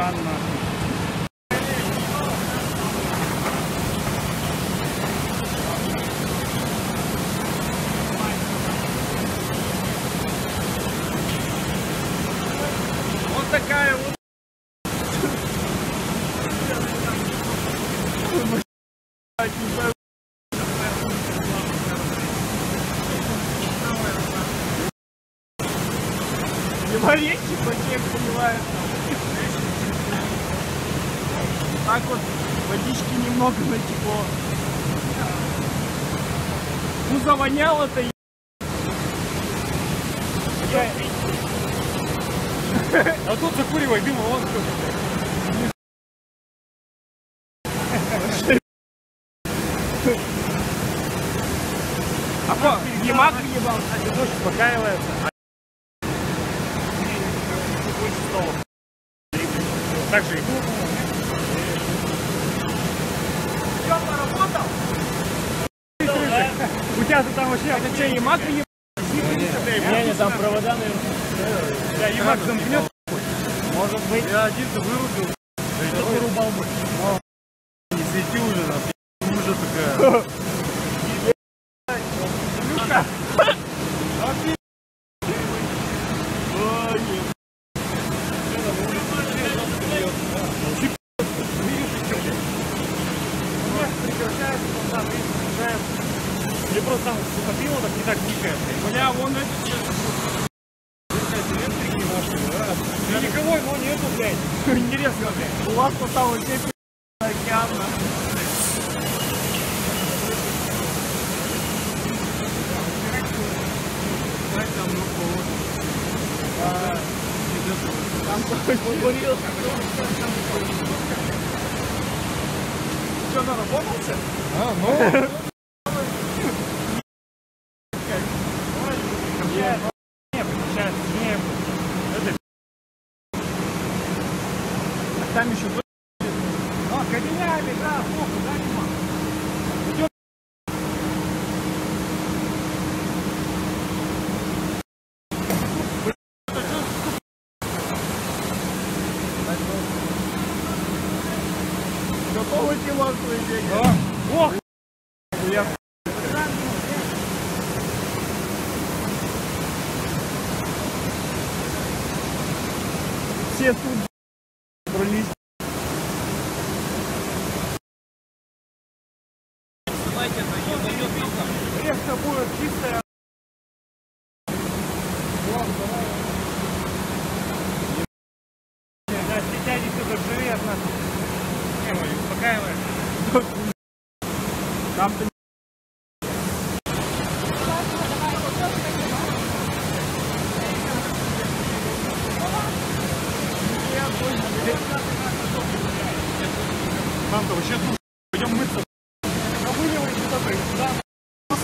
Таран нахуй. Вот такая вот. Варенье потек, понимаешь? Так вот, водички немного натекло. Ну, завоняло-то. А тут закуривай дым, вон кто-то. А Емак ебал, кстати, дождь успокаивается. Так же. Все, поработал? У тебя там вообще, это что, Емак или не, там провода, наверное. Да, Емак замкнет. Может быть. Я один-то вырубил. Да вырубал бы. Не свети уже, уже такая. Люка. Или просто там сухопило так не так никает. Бля, вон эти электрики наши. Никого, но нету, блядь. Интересно, блядь. У вас там вообще океан. Что, наработался? А, ну... Там еще... О, кабелями, да, плохо, да, нема. Готовы финансовые деньги? Ох! Я... Все тут брались. Речка будет чистая. Да, тянет это живее от нас. Успокаиваешь. Там-то нам-то вообще тут пойдем мыться.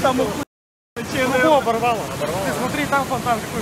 Там трубу оборвало. Ты смотри, там фонтан какой.